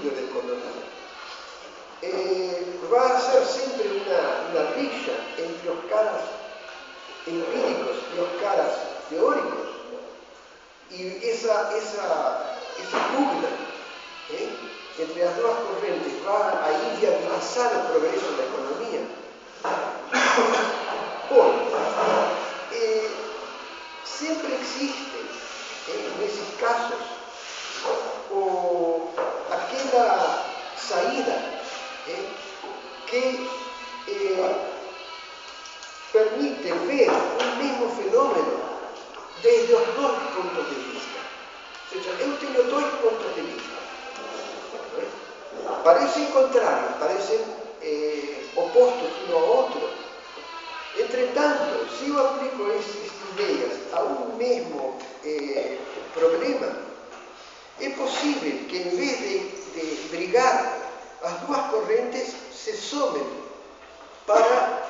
estudio da economia. Vai ser sempre uma rixa entre os caras empíricos e os caras teóricos. E essa pugna entre as duas correntes vai inviabilizar o progresso da economia. Bom, sempre existe, nesses casos, aquela saída que permite ver o mesmo fenômeno desde os dois pontos de vista. Ou seja, eu tenho dois pontos de vista. Parecem contrários, parecem opostos um ao outro. Entretanto, se eu aplico essas ideias a um mesmo problema, é possível que, em vez de brigar, as duas correntes se somem para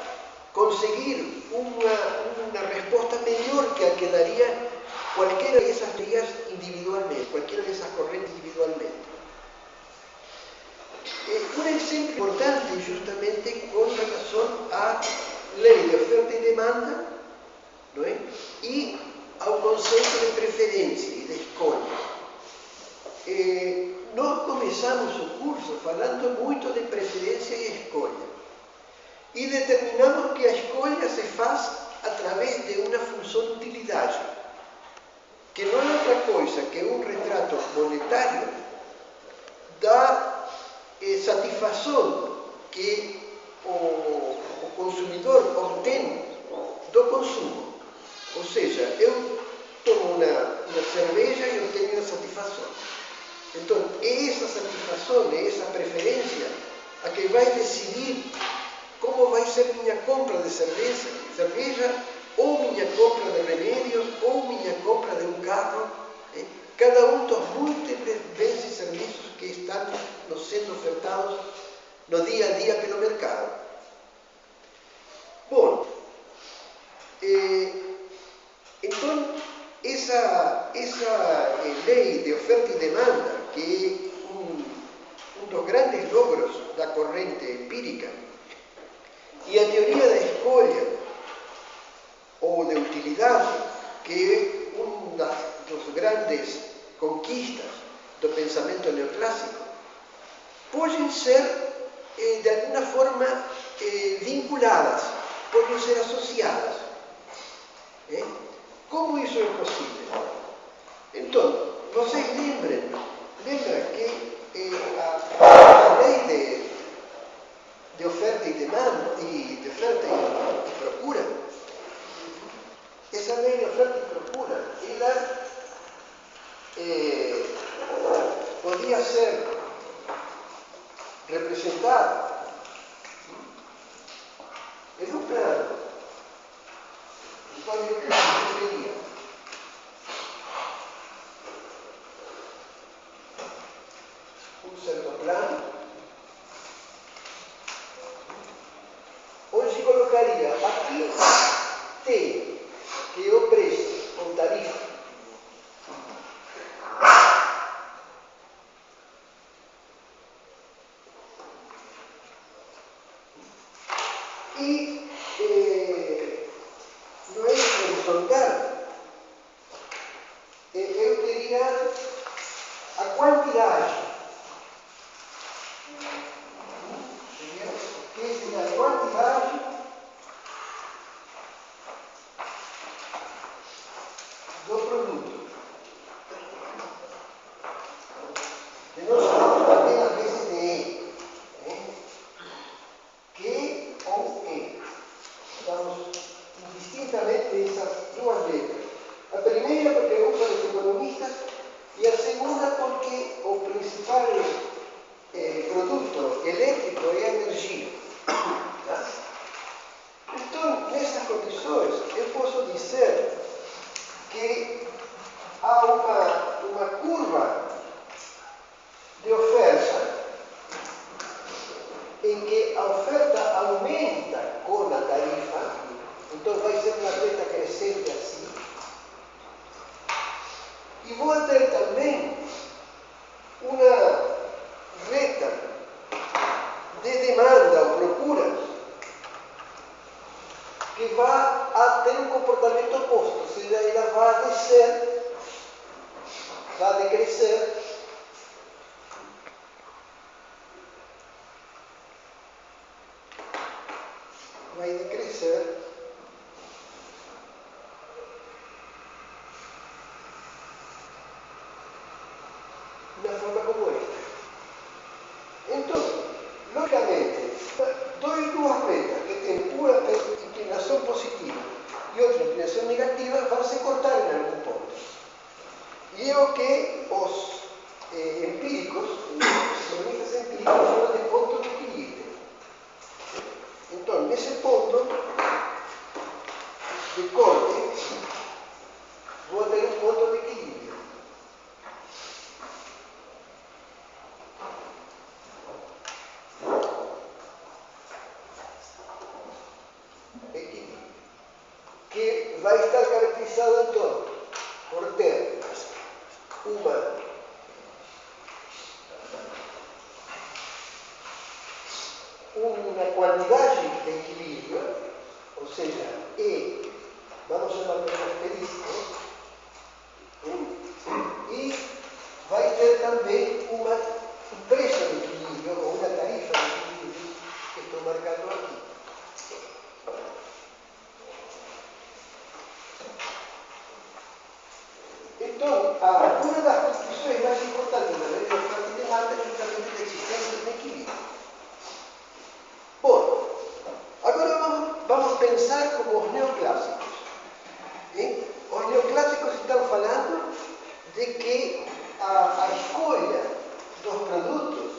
conseguir uma resposta melhor que a que daria qualquer dessas teorias individualmente, qualquer dessas correntes individualmente. Um exemplo importante é justamente com relação à lei de oferta e demanda, não é? E ao conceito de preferência e de escolha. Nós começamos o curso falando muito de preferência e escolha. E determinamos que a escolha se faz através de uma função de utilidade, que não é outra coisa que um retrato monetário da satisfação que o consumidor obtém do consumo. Ou seja, eu tomo uma cerveja e obtenho uma satisfação. Então, é essa satisfação, é essa preferência a que vai decidir como vai ser minha compra de cerveja, ou minha compra de remédios, ou minha compra de um carro. Cada um dos múltiplos bens e serviços que estão nos sendo ofertados no dia a dia pelo mercado. Bom, então, essa lei de oferta e demanda, que é um dos grandes logros da corrente empírica, e a teoria da escolha, ou de utilidade, que é uma das grandes conquistas do pensamento neoclássico, podem ser, de alguma forma, vinculadas, podem ser associadas. Como isso é possível? Então, vocês lembram que a lei de oferta e demanda, de oferta e procura, essa lei de oferta e procura, ela podia ser representada em um plano. Então, eu queria um certo plano, onde se colocaria aqui T, que é o preço, ou tarifa. E no eixo horizontal, eu teria a quantidade. Que é a quantidade do produto. E nós chamamos também às vezes de E. Que ou E. Estamos indistintamente nessas duas letras. A primeira porque usa os economistas e a segunda porque o principal produto elétrico é a energia. Tá? Então, nessas condições, eu posso dizer que há uma curva de oferta em que a oferta aumenta com a tarifa, então vai ser uma reta crescente assim. E vou ter também uma va a decrecer de una forma como esta. Entonces, lógicamente, doy dos ruedas que tienen una inclinación positiva y otra inclinación negativa, van a se cortar en algún punto. Y digo que los empíricos, los economistas empíricos, hablan de punto de equilibrio. Entonces, en ese punto de corte, voy a tener un punto de equilibrio. Que va a estar caracterizado entonces por ter una cantidad de equilibrio, o sea, E, vamos a llamarlo característico, y va a ter también un precio de equilibrio o una tarifa de equilibrio que estoy marcando aquí. Entonces, una de las condiciones más importantes de la ley de oferta y demanda es justamente la existencia de un equilibrio. Bueno, agora vamos a pensar como os neoclásicos. Os neoclásicos están falando de que a escolha dos produtos,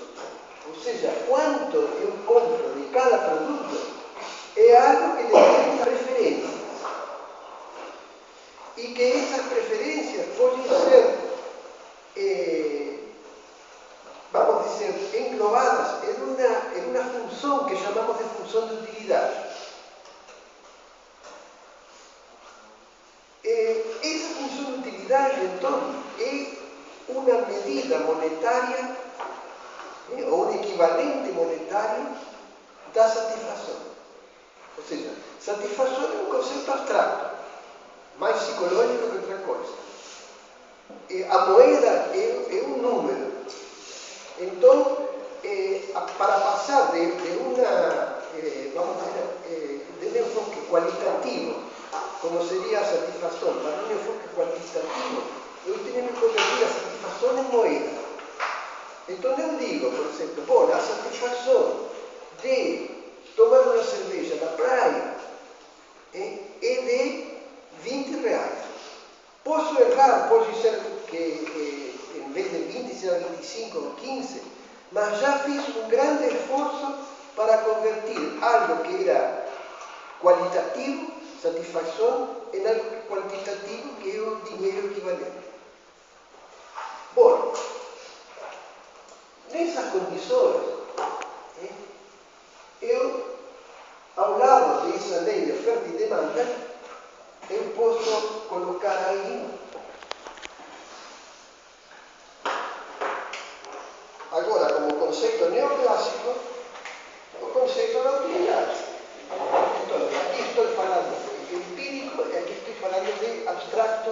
ou seja, quanto eu compro de cada produto, é algo que depende da preferência. Y que esas preferencias pueden ser, vamos a decir, englobadas en una función que llamamos de función de utilidad. Esa función de utilidad, entonces, es una medida monetaria o un equivalente monetario da satisfacción. O sea, satisfacción es un concepto abstracto, mais psicológico que outra coisa. A moeda é um número. Então, para passar de uma, vamos dizer, de um enfoque qualitativo, como seria a satisfação, para um enfoque quantitativo, eu tenho que convertir a satisfação em moeda. Então, eu digo, por exemplo, bom, a satisfação de tomar uma cerveja na praia é de 20 reais. Posso errar, pode ser que em vez de 20 seja 25 ou 15, mas já fiz um grande esforço para convertir algo que era qualitativo, satisfação, em algo quantitativo, que é o dinheiro equivalente. Bom, nessas condições, eu, ao lado dessa lei de oferta e demanda, eu posso colocar aí, agora como conceito neoclássico, o conceito da utilidade. Então, aqui estou falando de empírico e aqui estou falando de abstracto,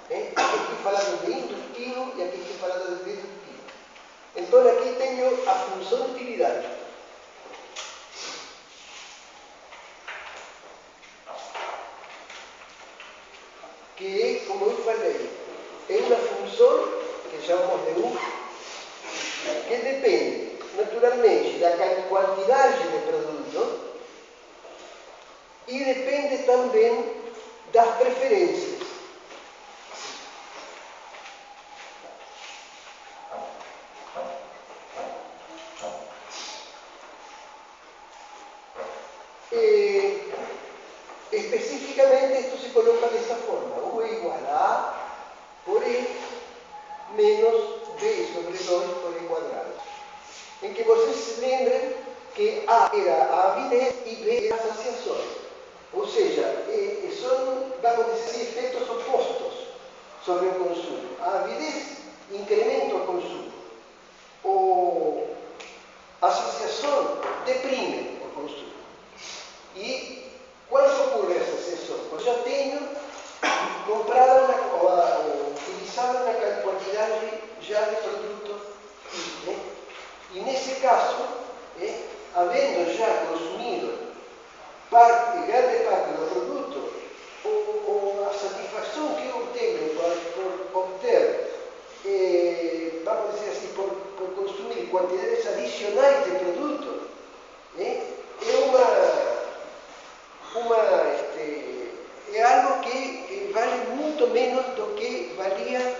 aqui estou falando de indutivo e aqui estou falando de dedutivo. Então, aqui tenho a função de utilidade. Que é, como eu falei, é uma função que chamamos de U, que depende, naturalmente, da quantidade de produto e depende também das preferências. Especificamente, isto se coloca dessa forma: U é igual a A por E menos B sobre 2 por E quadrado. Em que vocês se lembrem que A era a avidez e B era a saciação. Ou seja, são, vamos dizer, efeitos opostos sobre o consumo. A avidez incrementa o consumo. A saciação deprime o consumo. E quando ocorre essa saciação? Eu já tenho comprado uma E nesse caso, havendo já consumido grande parte do produto, a satisfação que eu tenho por obter, vamos dizer assim, por consumir quantidades adicionais de produto, é algo que vale muito menos do que valia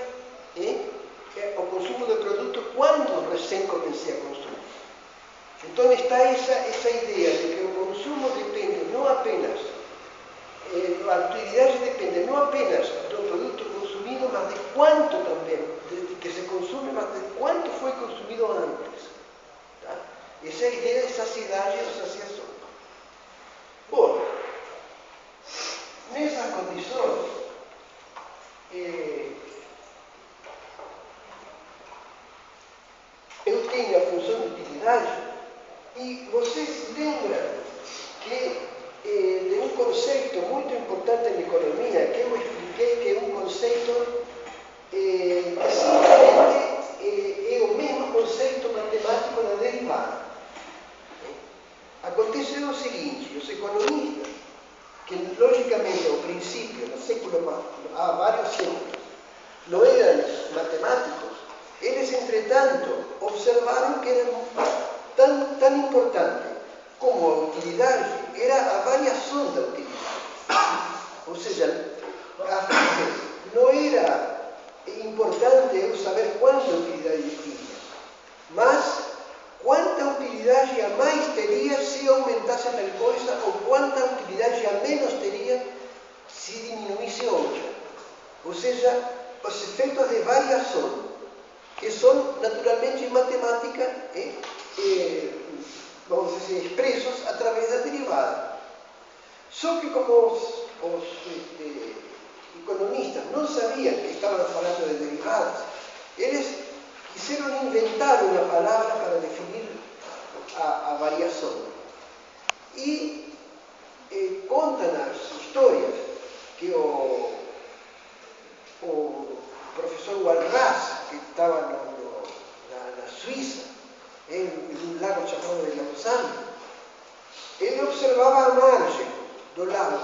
o consumo de produto quando recém comecei a consumir. Então está essa ideia de que o consumo depende não apenas, a utilidade depende não apenas do produto consumido, mas de quanto também, de que se consume, mas de quanto foi consumido antes. Tá? Essa é a ideia de saciedade ou saciação. Bom, nessas condições, eu tenho a função de utilidade. E vocês lembram que de um conceito muito importante na economia, que eu expliquei que é um conceito que simplesmente é o mesmo conceito matemático da derivada. Aconteceu o seguinte, os economistas, que logicamente ao princípio, há vários séculos, não eram matemáticos, eles entretanto observaram que era tão importante como a utilidade era a variação da utilidade. Ou seja, às vezes não era importante eu saber quanta utilidade tinha, mas quanta utilidade a mais teria se aumentasse tal coisa ou quanta utilidade a menos teria se diminuísse outra. Ou seja, os efeitos de variação, que são naturalmente em matemática, vamos dizer, expressos através da derivada. Só que como os economistas não sabiam que estavam falando de derivadas, eles quiseram inventar uma palavra para definir a variação. E contam as histórias que o professor Walras, que estava na Suíça, em um lago chamado de Lausanne, ele observava a margem do lago,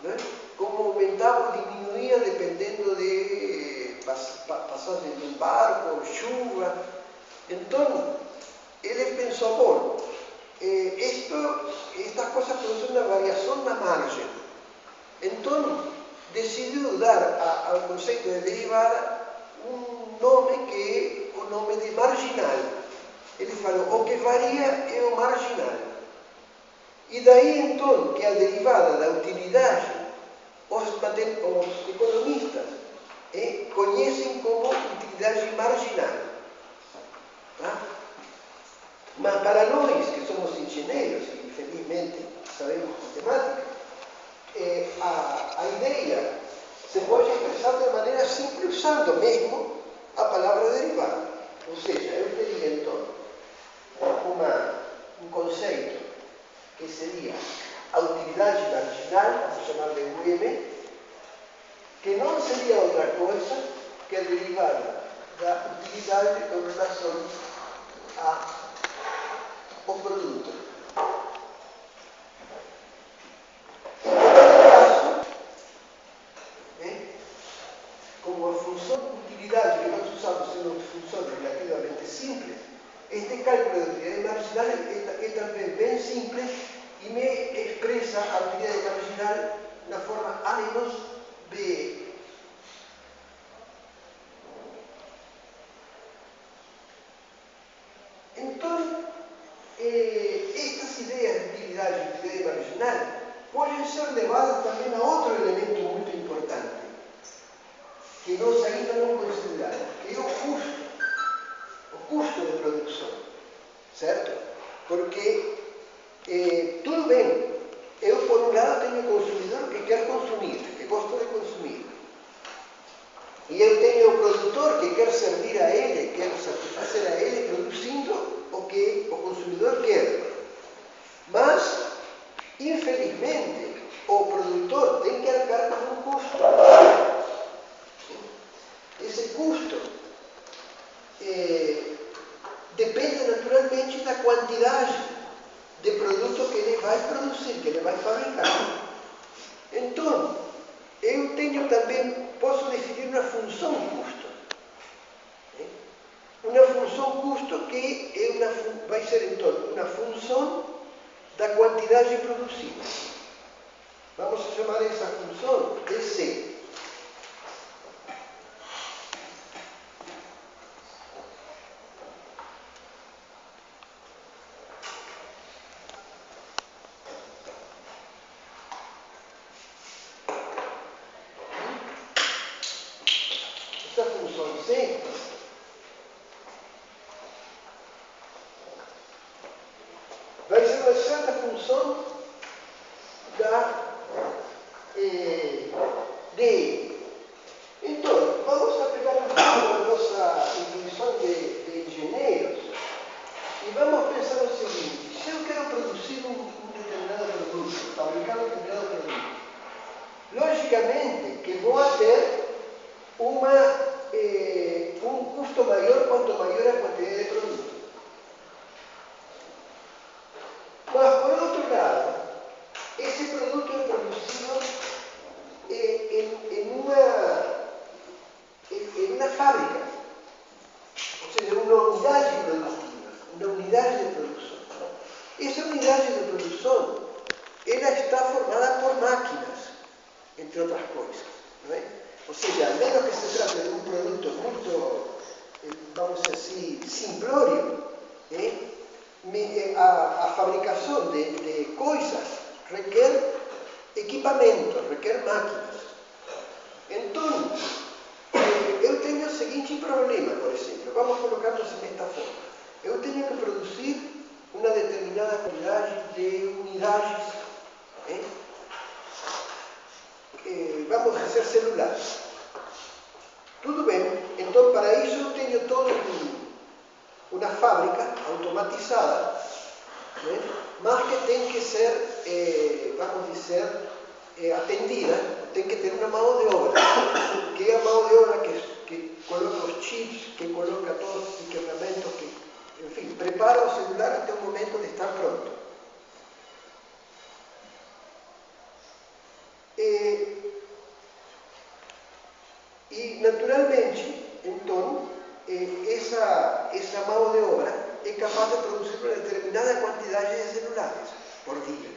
né? Como aumentava ou diminuía dependendo de passagem de um barco, chuva. Então, ele pensou, bom, estas coisas produzem uma variação na margem. Então, decidiu dar ao conceito de derivada um nome que é o nome de marginal. Ele falou, o que varia é o marginal. E daí então que a derivada da utilidade, os economistas conhecem como utilidade marginal. Tá? Mas para nós que somos engenheiros, e felizmente sabemos matemática, a ideia se pode expressar de maneira simples usando mesmo a palavra derivada. Ou seja, eu teria então um conceito que seria a utilidade marginal, vamos chamar de UM, que não seria outra coisa que a derivada da utilidade em relação ao produto. Neste caso, como a função de utilidade que nós usamos é uma função relativamente simples, este cálculo de utilidade marginal é também bem simples e me expressa a utilidade marginal na forma A menos B. Então, estas ideias de utilidade e utilidade marginal podem ser levadas também a outro elemento muito importante, que nós ainda não consideramos, que é o custo de produção, certo? Porque, tudo bem, eu por um lado tenho o consumidor que quer consumir, que gosta de consumir, e eu tenho o produtor que quer servir a ele, quer satisfazer a ele, produzindo o que o consumidor quer. Mas, infelizmente, o produtor tem que arcar com um custo. Esse custo depende naturalmente da quantidade de produto que ele vai produzir, que ele vai fabricar. Então, eu tenho também, posso definir uma função custo. Uma função custo que vai ser, então, uma função da quantidade produzida. Vamos chamar essa função de C. Essa função C vai ser uma certa função de. Então, vamos a pegar um pouco a nossa definição de engenheiros e vamos pensar o seguinte: se eu quero produzir um determinado produto, fabricar um determinado produto, logicamente que vou ter um custo maior quanto maior a quantidade de produto. Mas, por outro lado, esse produto é produzido em uma fábrica, ou seja, uma unidade produtiva, uma unidade de produção. Essa unidade de produção, ela está formada por máquinas, entre outras coisas. Não é? Ou seja, a menos que se trate de um produto muito, vamos dizer assim, simplório, a fabricação de coisas requer equipamento, requer máquinas. Então, eu tenho o seguinte problema, por exemplo, vamos colocar desta forma. Eu tenho que produzir uma determinada quantidade de unidades, vamos dizer celulares. Tudo bem, então para isso eu tenho toda uma fábrica automatizada, mas que tem que ser, vamos dizer, atendida, tem que ter uma mão de obra, que é a mão de obra que coloca os chips, que coloca todos os equipamentos, que, enfim, prepara o celular até o momento de estar pronto. E naturalmente, então, essa mão de obra é capaz de produzir uma determinada quantidade de celulares por dia.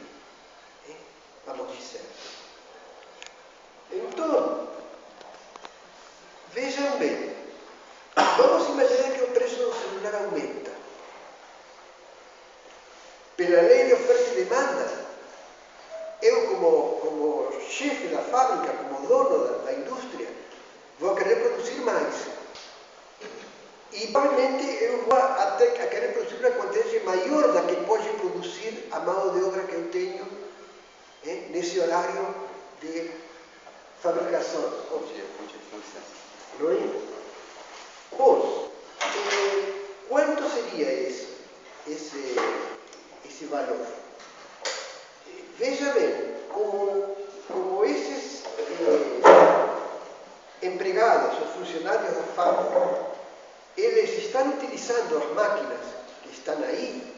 Vamos dizer. Então, vejam bem, vamos imaginar que o preço do celular aumenta. Pela lei de oferta e demanda, eu como chefe da fábrica, como dono da indústria, vou querer produzir mais. E provavelmente eu vou até querer produzir uma quantidade maior da que pode produzir a mão de obra que eu tenho nesse horário de fabricação. Não é? Pois, quanto seria esse valor? Veja bem, como esses empregados ou funcionários da fábrica, eles estão utilizando as máquinas que estão aí,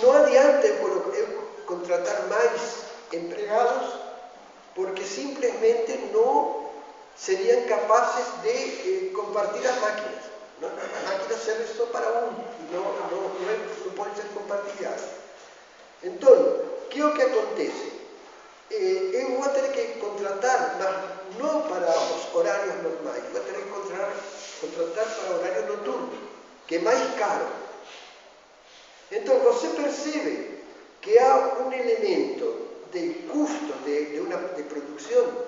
não adianta eu contratar mais empregados, porque simplesmente não seriam capazes de compartilhar as máquinas. Não? As máquinas servem só para um, não pode ser compartilhado. Então, o que acontece? Eu vou ter que contratar, mas não para os horários normais, vou ter que contratar para o horário noturno, que é mais caro. Então, você percebe que há um elemento de custo de produção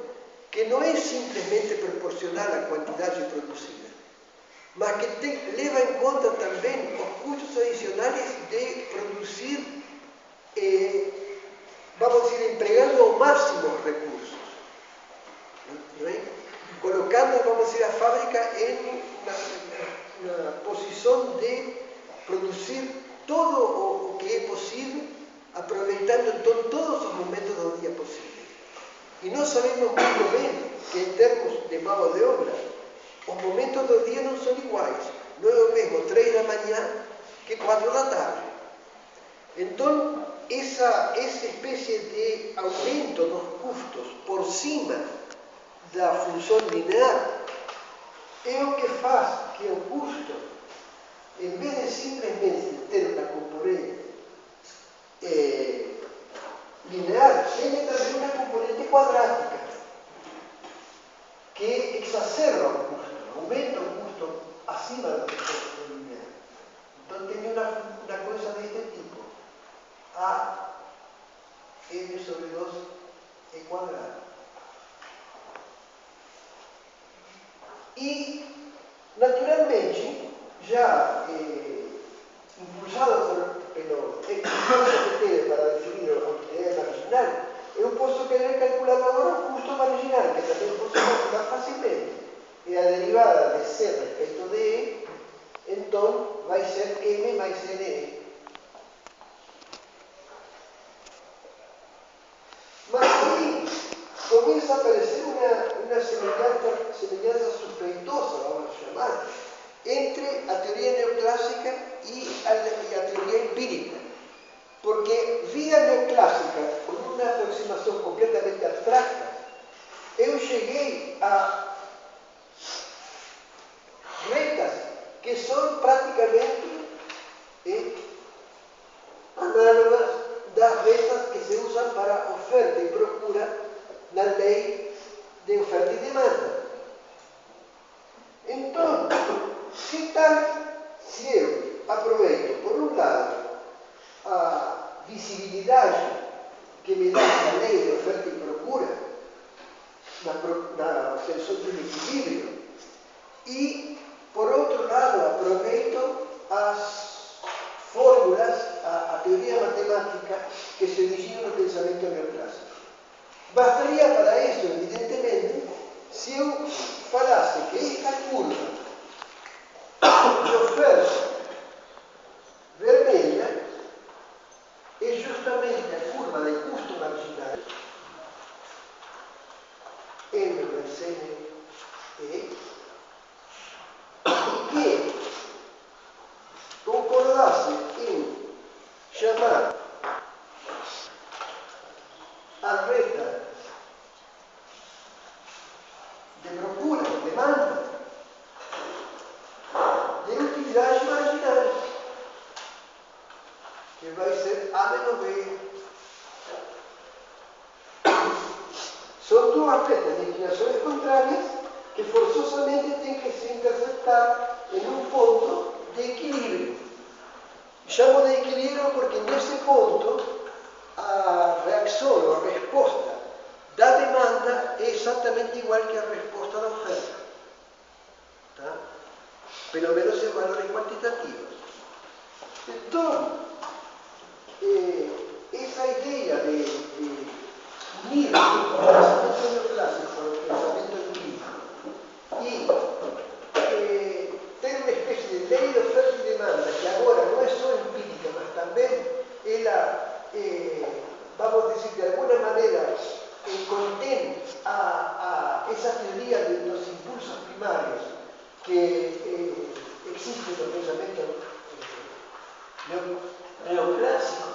que não é simplesmente proporcional à quantidade produzida, mas que leva em conta também os custos adicionais de produzir, vamos dizer, empregando ao máximo os recursos, não é? Colocando, vamos dizer, a fábrica na posição de produzir todo o que é possível, aproveitando então todos os momentos do dia possíveis. E nós sabemos muito bem que, em termos de mão de obra, os momentos do dia não são iguais. não é o mesmo 3 da manhã que 4 da tarde. Então, essa espécie de aumento dos custos por cima da função linear é o que faz que o custo, em vez de simplesmente ter uma componente linear, tenha também uma componente quadrática, que exacerba o custo, aumenta o custo acima do custo linear. Então, tem uma coisa deste tipo. A n sobre 2 é quadrado. E, naturalmente, já impulsado pelo esforço que teve para definir a utilidade marginal, eu posso querer calcular agora o custo marginal, que também posso calcular facilmente. E a derivada de C respecto de E, então, vai ser M mais NE. Mas aí começa a aparecer uma semelhança suspeitosa, vamos chamar, entre a teoria neoclássica e a teoria empírica. Porque via neoclássica, com uma aproximação completamente abstracta, eu cheguei a retas que são praticamente análogas das retas que se usam para oferta e procura na lei de oferta e demanda. Então, que tal se eu aproveito, por um lado, a visibilidade que me dá a lei de oferta e procura, na obtenção de um equilíbrio, e, por outro lado, aproveito as fórmulas, a teoria matemática que se originou no pensamento neoclássico. Bastaria para isso, evidentemente, se eu falasse que esta curva de oferta vermelha é justamente a curva de custo marginal, M mais N, e que concordasse em chamar a reta de procura, demanda, de utilidade marginal, que vai ser A menos B. São duas retas de inclinações contrárias que forçosamente têm que se interceptar em um ponto de equilíbrio. Chamo de equilíbrio porque nesse ponto a reação ou a resposta da demanda é exatamente igual que a resposta da oferta. Tá? Pelo menos em valores quantitativos. Então, essa ideia de unir o pensamento neoclássico ao pensamento empírico e ter uma espécie de lei de oferta e demanda, que agora não é só empírica, mas também ela, vamos dizer, de alguma maneira, contém essa teoria dos impulsos primários que existe no pensamento neoclássico.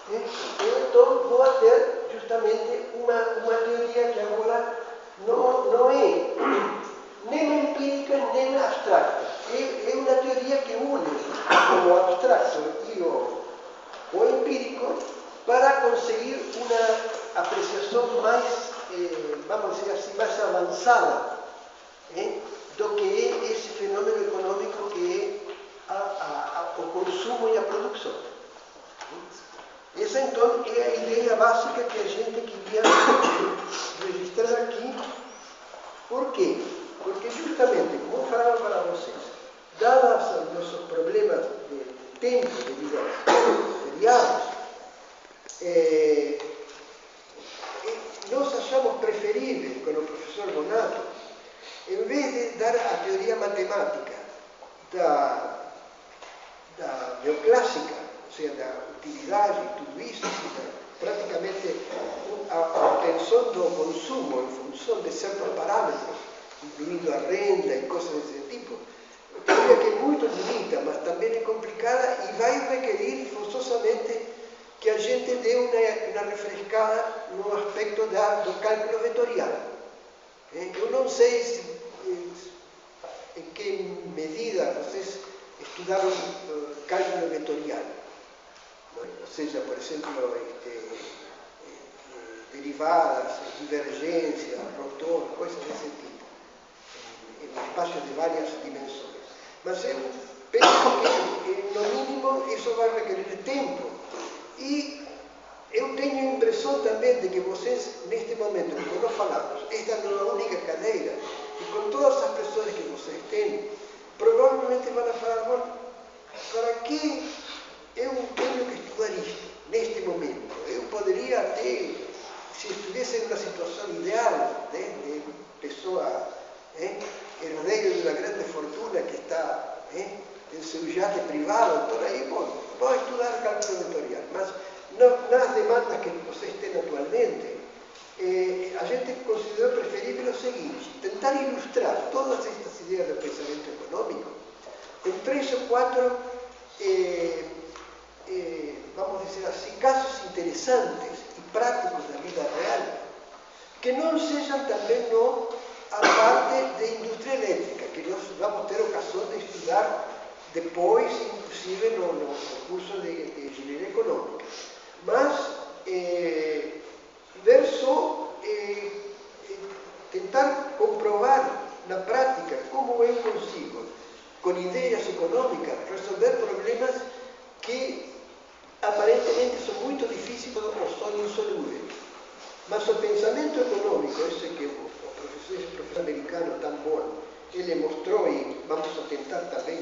Então, vou ter justamente uma teoria que agora não é nem empírica nem abstracta. É uma teoria que une o abstracto e o empírico para conseguir uma apreciação mais, vamos dizer assim, mais avançada do que é esse fenômeno econômico que é o consumo e a produção. Essa, então, é a ideia básica que a gente queria registrar aqui. Por quê? Porque, justamente, como eu falava para vocês, dados os nossos problemas de tempo, devido aos feriados, nós achamos preferível, com o professor Bonato, em vez de dar a teoria matemática da neoclássica, ou seja, da utilidade e tudo isso, praticamente a obtenção do consumo em função de certos parâmetros, incluindo a renda e coisas desse tipo, teoria que é muito bonita, mas também é complicada e vai requerir forçosamente que a gente dê uma refrescada no aspecto do cálculo vetorial. Eu não sei em que medida vocês estudaram cálculo vetorial. Ou seja, por exemplo, derivadas, divergência, rotor, coisas desse tipo, em espaços de várias dimensões. Mas eu penso que, no mínimo, isso vai requerer tempo. E eu tenho a impressão também de que vocês, neste momento, como nós falamos, esta não é a única cadeira, e com todas as pessoas que vocês têm, provavelmente vão falar, bom, para que eu tenho que estudar isto, neste momento? Eu poderia até, se estivesse em uma situação ideal, de pessoa, herdeiro de uma grande fortuna que está em seu iate privado, por aí, bom, vou estudar cálculo vetorial. Mas nas demandas que vocês têm atualmente, a gente considerou preferível o seguinte: tentar ilustrar todas estas ideias do pensamento econômico com 3 ou 4, vamos dizer assim, casos interessantes e práticos da vida real, que não sejam também a parte de indústria elétrica, que nós vamos ter ocasião de estudar depois, inclusive no curso de engenharia econômica. Mas ver só, tentar comprovar na prática como eu consigo, com ideias econômicas, resolver problemas que aparentemente são muito difíceis ou são insolúveis. Mas o pensamento econômico, esse que o professor americano tão bom, ele mostrou, e vamos tentar também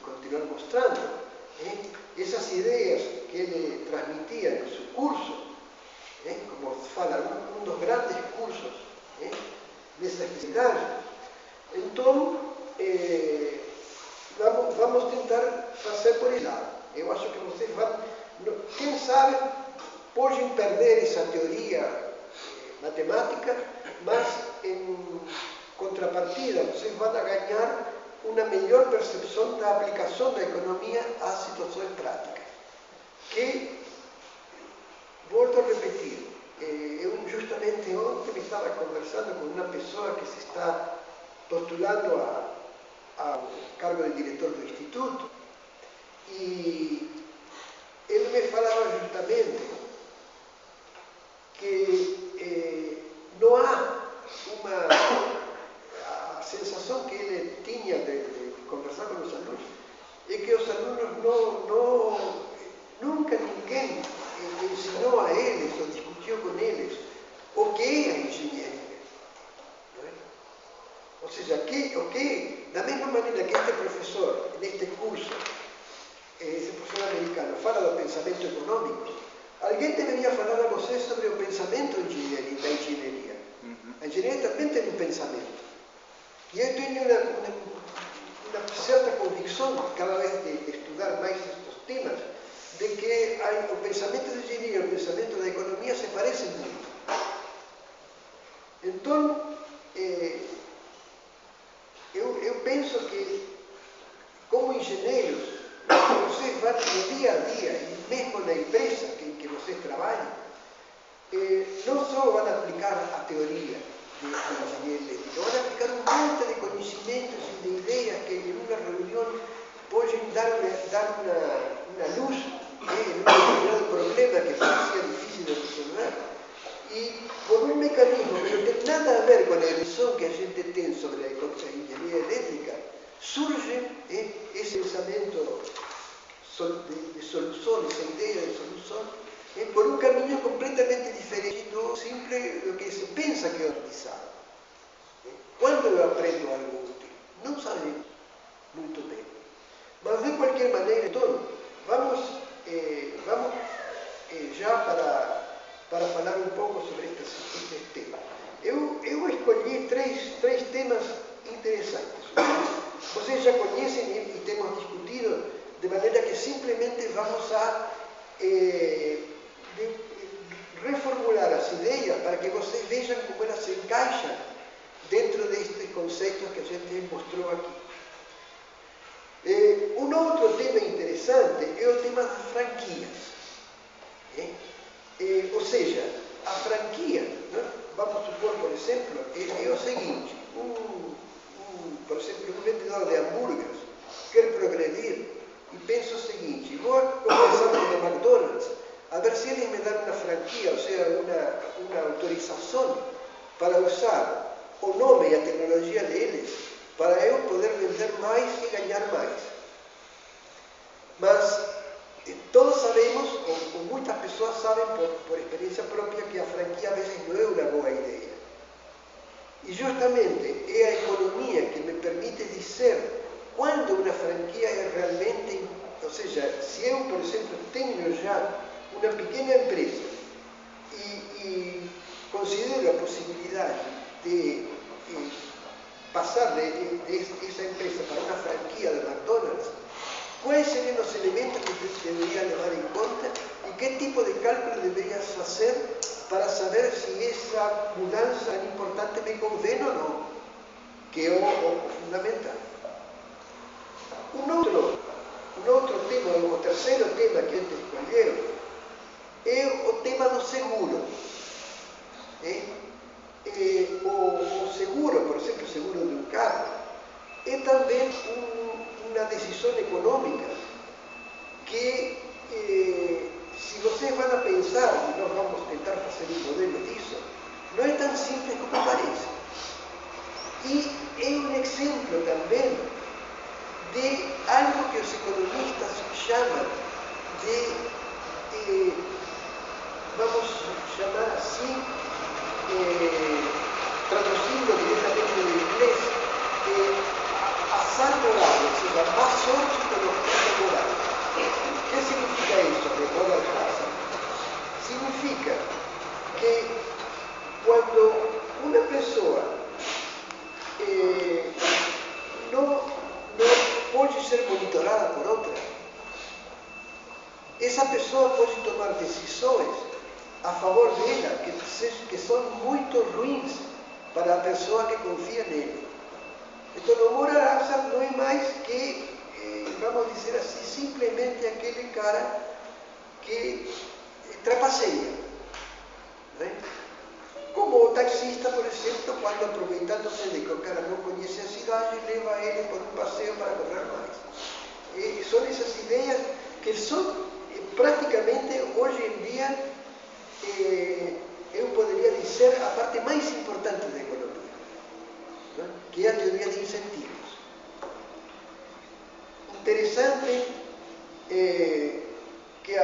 continuar mostrando, essas ideias que ele transmitia no seu curso, como fala, um dos grandes cursos nessa especialidade. Então, vamos tentar fazer por esse lado. Eu acho que vocês vão, quem sabe, podem perder essa teoria matemática, mas em contrapartida vocês vão ganhar uma melhor percepção da aplicação da economia às situações práticas. Que, volto a repetir, eu justamente ontem estava conversando com uma pessoa que se está postulando ao cargo de diretor do Instituto, e ele me falava justamente que não há a sensação que ele tinha de conversar com os alunos, é que os alunos nunca ninguém ensinou a eles ou discutiu com eles o que é a engenharia. Não é? Ou seja, da mesma maneira que este professor, neste curso, esse professor americano, fala do pensamento econômico, alguém deveria falar a vocês sobre o pensamento da engenharia. A engenharia também tem um pensamento. E eu tenho uma certa convicção, cada vez de estudar mais estes temas, de que o pensamento da engenharia e o pensamento da economia se parecem muito. Então, eu penso que, como engenheiros, vocês vão no dia a dia, e mesmo na empresa em que vocês trabalham, não só vão aplicar a teoria de engenharia elétrica, vão aplicar um monte de conhecimentos e de ideias que em uma reunião podem dar uma luz em um determinado problema que parecia difícil de resolver, e por um mecanismo que não tem nada a ver com a visão que a gente tem sobre a engenharia elétrica, surge esse pensamento de solução, essa ideia de solução, por um caminho completamente diferente do que se pensa que é utilizado. Quando eu aprendo algo útil? Não sabemos muito bem. Mas, de qualquer maneira, então, vamos já para falar um pouco sobre este tema. Eu escolhi três temas interessantes. Vocês já conhecem e temos discutido, de maneira que simplesmente vamos a reformular as ideias para que vocês vejam como elas se encaixam dentro destes conceitos que a gente mostrou aqui. Um outro tema interessante é o tema das franquias. Ou seja, a franquia, né? Vamos supor, por exemplo, é o seguinte, por exemplo, um vendedor de hambúrgueres quer progredir e pensa o seguinte, vou começar com o McDonald's, a ver se eles me dão uma franquia, ou seja, uma autorização para usar o nome e a tecnologia deles para eu poder vender mais e ganhar mais. Mas todos sabemos, ou muitas pessoas sabem por experiência própria, que a franquia a vezes não é uma boa ideia. E justamente é a economia que me permite dizer quando uma franquia é realmente, ou seja, se eu, por exemplo, tenho já uma pequena empresa e considero a possibilidade de passar dessa empresa para uma franquia de McDonald's, quais seriam os elementos que deveria levar em conta e que tipo de cálculo deveria fazer para saber se essa mudança importante me convém ou não, que é o fundamental. Um outro tema, o terceiro tema que eles escolheram, é o tema do seguro. O seguro, por exemplo, o seguro de um carro, é também uma decisão econômica que, se vocês vão a pensar, e nós vamos tentar fazer um modelo disso, não é tão simples como parece. E é um exemplo também de algo que os economistas chamam de, vamos chamar assim, traduzindo diretamente do inglês, azar moral, ou seja, má sorte pelo aspecto moral. O que significa isso, de moral hazard? Significa que quando uma pessoa não pode ser monitorada por outra, essa pessoa pode tomar decisões a favor dela que são muito ruins para a pessoa que confia nele. Então, o moral hazard não é mais que, vamos dizer assim, simplesmente aquele cara que trapaceia. Né? Como o taxista, por exemplo, quando aproveitando-se de que o cara não conhece a cidade, leva ele por um passeio para cobrar mais. E são essas ideias que são praticamente, hoje em dia, eu poderia dizer, a parte mais importante da economia, né? Que é a teoria de incentivos. Interessante que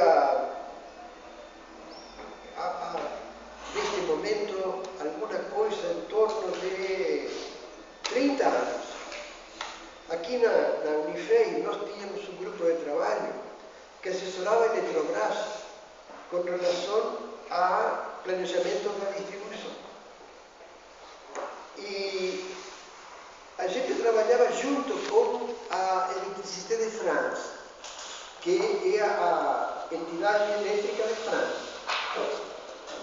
neste momento, alguma coisa em torno de 30 anos, aqui na Unifei, nós tínhamos um grupo de trabalho que assessorava a Eletrobras com relação a planejamento da distribuição. E a gente trabalhava junto com a Électricité de France, que é a entidade elétrica de França.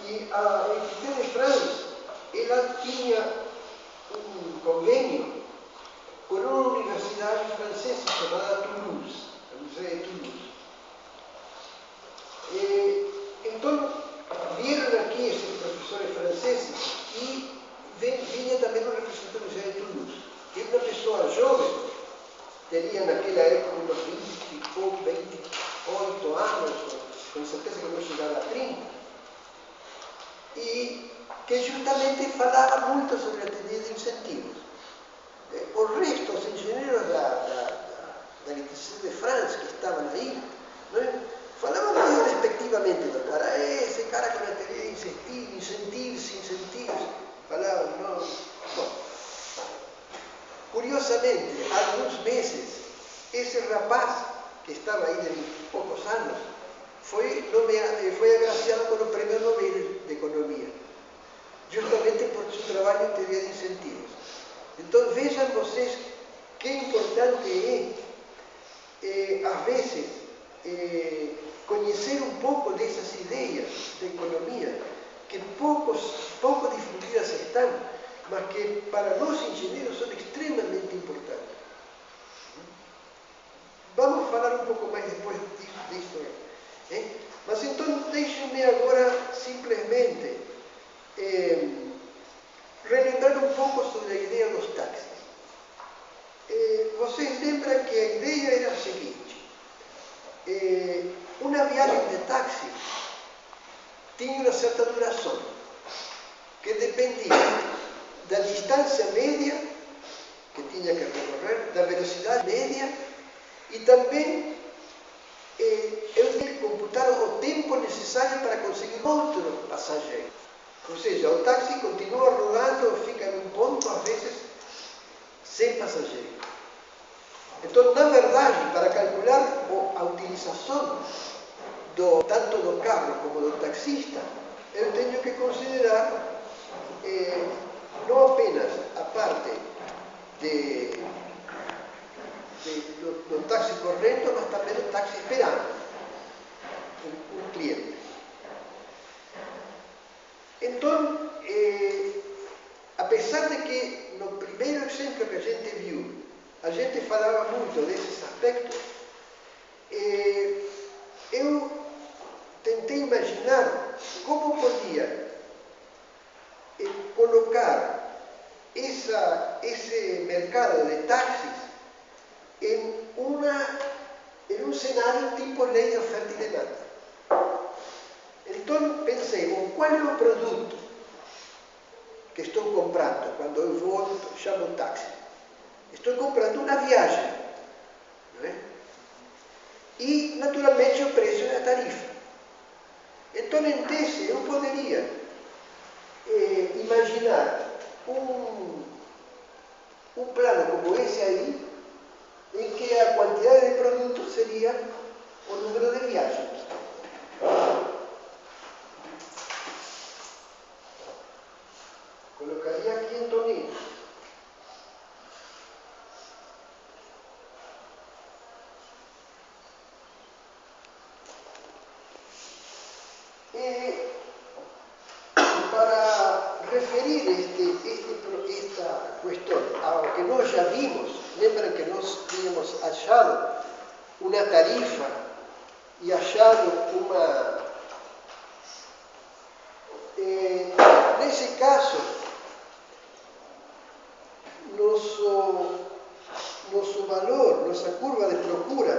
E a Électricité de France, ela tinha um convênio com uma universidade francesa chamada Toulouse, a Universidade de Toulouse. Então, vieram aqui esses professores franceses e vinha também um representante da Universidade de Toulouse. E uma pessoa jovem, teria naquela época uns 28 anos, com certeza que não chegava a 30, e que justamente falava muito sobre a teoria de incentivos. O resto, os engenheiros da Électricité de France que estavam aí, né, falavam meio despectivamente do cara, esse cara com a teoria de incentivos, falavam, não. Bom, curiosamente, há alguns meses, esse rapaz, que estava aí de poucos anos, foi agraciado com o Prêmio Nobel de Economia, justamente por seu trabalho em teoria de incentivos. Então, vejam vocês que importante às vezes, conhecer um pouco dessas ideias de economia, que pouco difundidas estão, mas que para nós engenheiros são extremamente importantes. falo um pouco mais depois disso. Mas então deixe-me agora simplesmente relembrar um pouco sobre a ideia dos táxis. Vocês lembram que a ideia era a seguinte: uma viagem de táxi tinha uma certa duração, que dependia da distância média que tinha que recorrer, da velocidade média e também eu tinha que computar o tempo necessário para conseguir outro passageiro. Ou seja, o táxi continua rodando ou fica num ponto, às vezes, sem passageiro. Então, na verdade, para calcular a utilização tanto do carro como do taxista, eu tenho que considerar não apenas a parte do táxi correndo, mas também do táxi esperando um cliente. Então, apesar de que no primeiro exemplo que a gente viu, a gente falava muito desses aspectos, eu tentei imaginar como podia colocar esse mercado de táxis em um cenário tipo lei de oferta e demanda. Então pensei, qual é o produto que estou comprando quando eu chamo um táxi? Estou comprando uma viagem, não é? E naturalmente o preço é a tarifa. Então, em tese, eu poderia imaginar um plano como esse aí, em que a quantidade de produtos seria o número de viagens. Colocaria aqui em toninhos. E para referir esta questão ao que nós já vimos, lembram que nós tínhamos achado uma tarifa e achado nesse caso, nosso valor, nossa curva de procura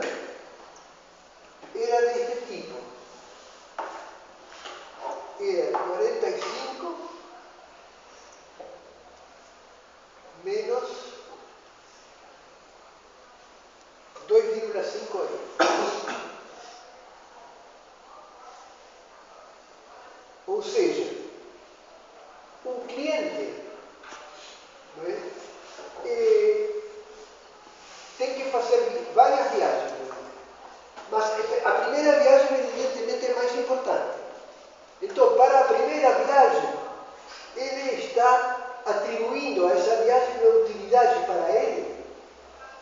era deste tipo. Era 45 menos 2,5 euros. Ou seja, um cliente, não é? Tem que fazer várias viagens, mas a primeira viagem evidentemente é mais importante. Então, para a primeira viagem, ele está atribuindo a essa viagem uma utilidade para ele,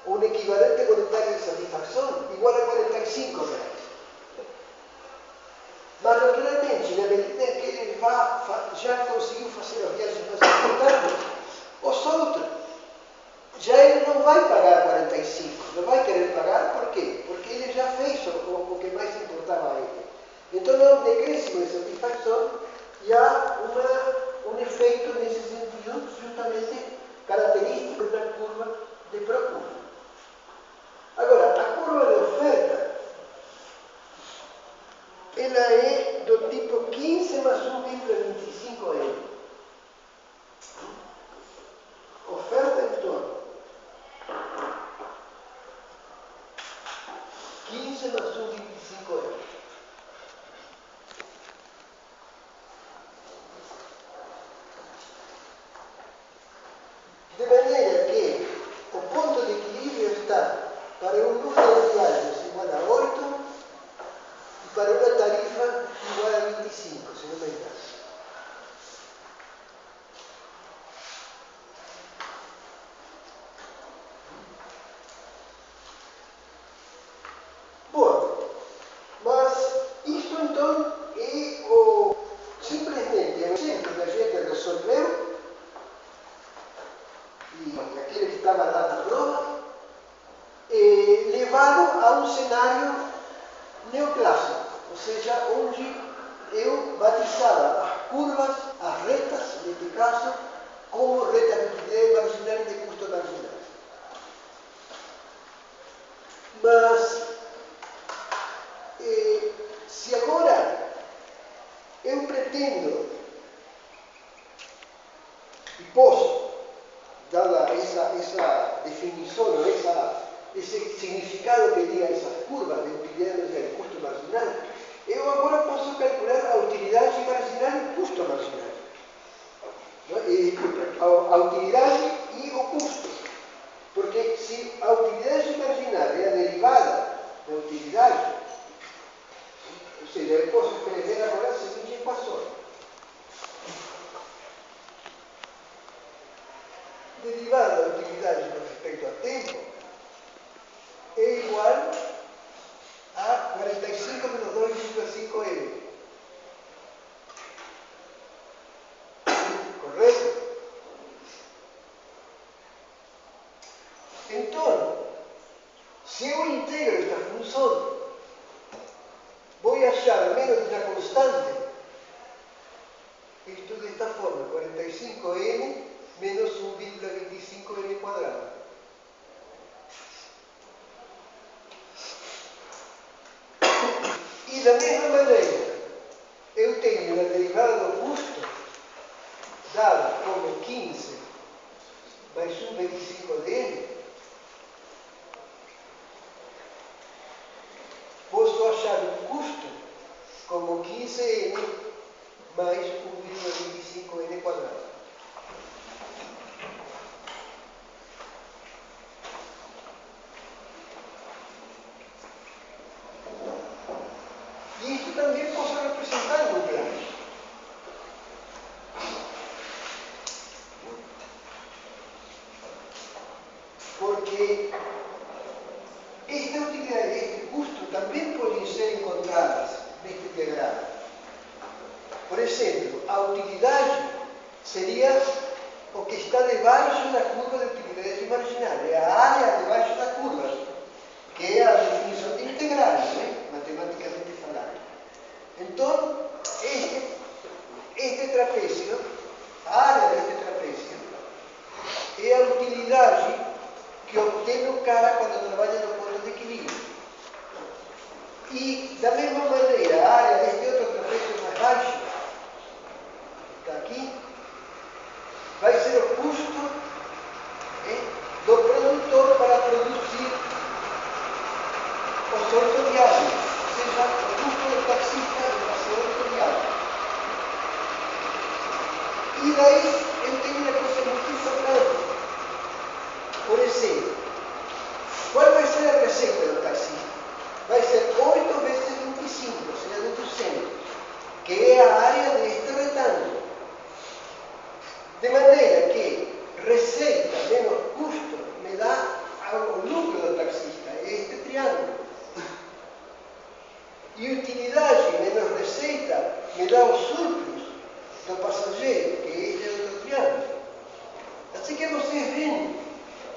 um equivalente monetário de satisfação igual a 45 reais. Mas, naturalmente, na medida em que ele já conseguiu fazer a viagem mais importante, os outros, já ele não vai pagar 45, não vai querer pagar, por quê? Porque ele já fez o que mais importava a ele. Então, há um decréscimo de satisfação e há um efeito nesse sentido, justamente característico da curva de procura. Agora, a curva de oferta, ela é do tipo 15 mais 1,25 euros. Oferta em torno 15 mais 1,25 euros. De maneira que o ponto de equilíbrio está para um número de viagens igual a 8 e para uma tarifa igual a 25, se não me engano. Bom, mas neoclássico, ou seja, onde eu batizava as curvas, as retas, neste caso, como retas de utilidade marginal e de custo marginal. Mas, se agora eu pretendo e posso, dada essa definição, esse significado que diga essas curvas de utilidade marginal e custo marginal, eu agora posso calcular a utilidade marginal e o custo marginal. A utilidade e o custo. Porque se a utilidade marginal é a derivada da utilidade, ou seja, eu posso escrever agora a seguinte equação. Derivada da utilidade com respeito a tempo é igual a 45 menos 2,5 M. Correto? Então, se eu integro esta função, vou achar menos de uma constante, isto desta forma, 45n menos 1,25n quadrado. E da mesma maneira, eu tenho a derivada do custo dada como 15 mais 1,25n, posso achar o custo como 15n mais 1,25n quadrado. E isto também posso representar no plano. Porque esta utilidade e este custo também podem ser encontradas neste diagrama. Por exemplo, a utilidade seria o que está debaixo da curva de utilidade marginal, é a área debaixo da curva, que é a definição de integrais, matematicamente falando. Então, este trapézio, a área deste trapézio, é a utilidade que obtenho o cara quando trabalha no ponto de equilíbrio. E, da mesma maneira, a área deste outro trapézio mais baixo, que está aqui, vai ser o custo do produtor para produzir o sorto diário, ou seja, o custo do taxista do passeador diário. E daí eu tenho uma coisa muito importante. Por exemplo, qual vai ser a receita do taxista? Vai ser 8 vezes 25, ou seja, de 200, que é a área deste retângulo. De maneira que receita menos custo me dá o lucro do taxista, é este triângulo. E utilidade menos receita me dá o surplus do passageiro, que é este outro triângulo. Assim que vocês veem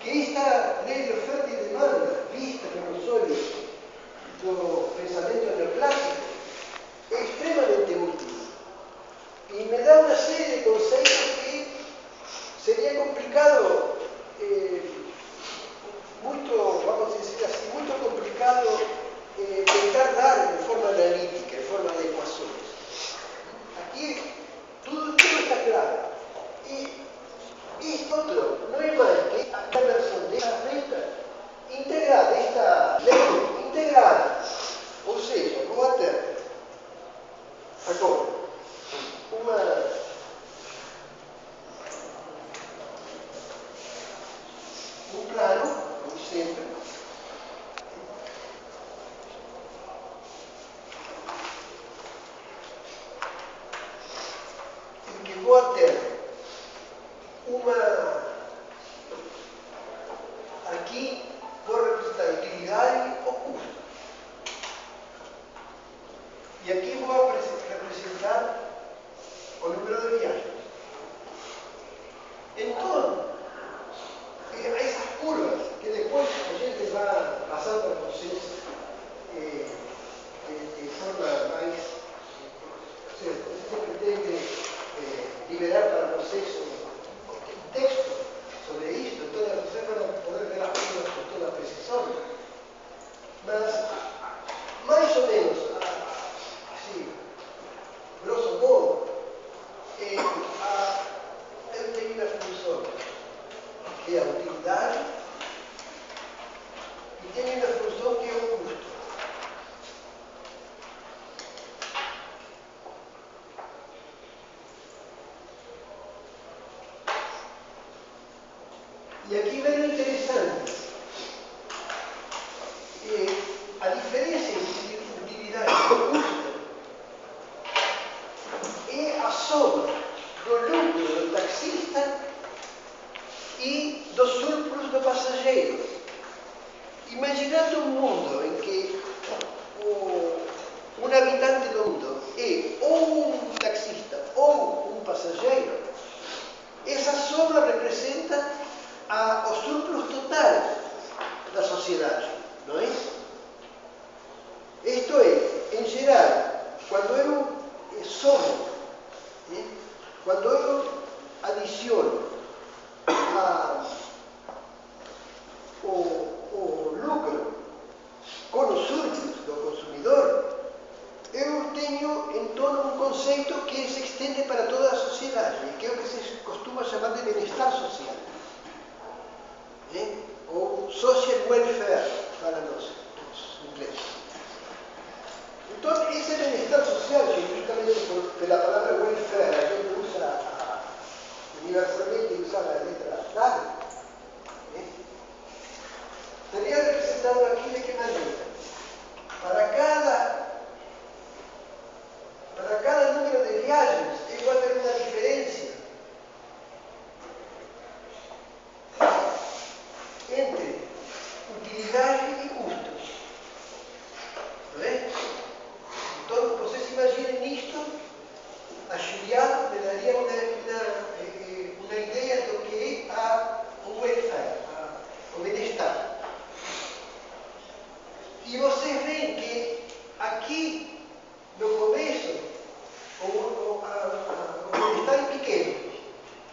que esta lei de oferta e demanda, vista pelos olhos do pensamento neoclássico, é extremamente útil. E me dá uma série de conceitos que seria complicado, vamos dizer assim, muito complicado tentar dar de forma analítica, de forma de equações. Aqui tudo está claro. E isto outro não é mais que a conversão desta reta integrada, esta lei integrada. Ou seja, vou até agora um plano, como sempre, em que vou ter aqui vou representar a utilidade ou custo. E aqui vou representar o número de viagens. Então, essas curvas que depois a gente vai passando para vocês más ou menos, así, grosso modo, eu tenho uma função que é a utilidade e tenho uma função que é o custo. E aqui vem o interessante. A diferença entre utilidade e custo é a soma do lucro do taxista e do surplus do passageiro. Imaginando um mundo em que um habitante do mundo é ou um taxista ou um passageiro, essa soma representa o surplus total da sociedade, não é? Isto é, em geral, quando eu somo, quando eu adiciono o lucro com o surplus do consumidor, eu tenho então um conceito que se estende para toda a sociedade, que é o que se costuma chamar de bem-estar social. Ou social welfare para nós, os ingleses. Então, esse bem-estar social, que justamente pela palavra welfare a gente usa universalmente usada a letra W, seria representado aqui de que maneira? Para cada número de viagens, tem vai haver uma diferença entre utilidade e custos. Não é? Então, vocês imaginem isto, achuliado, me daria uma ideia do que é o welfare, o bem-estar. E vocês veem que aqui, no começo, o bem-estar é pequeno,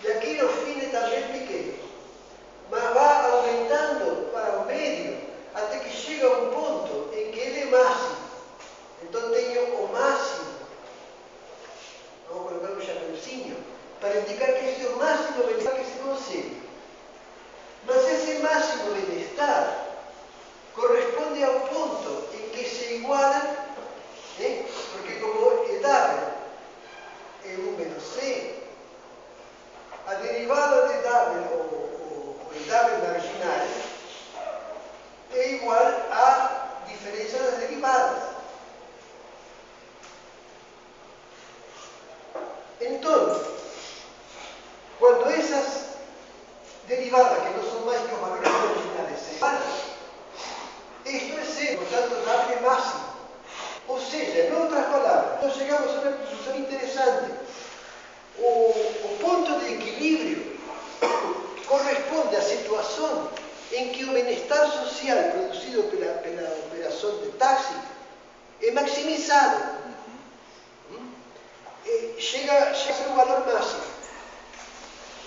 e aqui no fim é também pequeno, mas vai aumentando para o médio até que chega a um ponto em que ele é máximo. Então tenho o máximo, vamos colocar um chapeuzinho, para indicar que esse é o máximo bem-estar que se consegue. Mas esse máximo bem-estar corresponde ao ponto em que se iguala, porque como é W é 1 menos C, a derivada de W, ou W marginal, é igual à diferença das derivadas. Então, quando essas derivadas, que não são mais que os valores marginais, se igualam, isto é C, portanto, W é máximo. Ou seja, em outras palavras, nós chegamos a uma conclusão interessante. O ponto de equilíbrio corresponde à situação em que o bem-estar social produzido pela operação de táxi é maximizado. Chega a ser o valor máximo.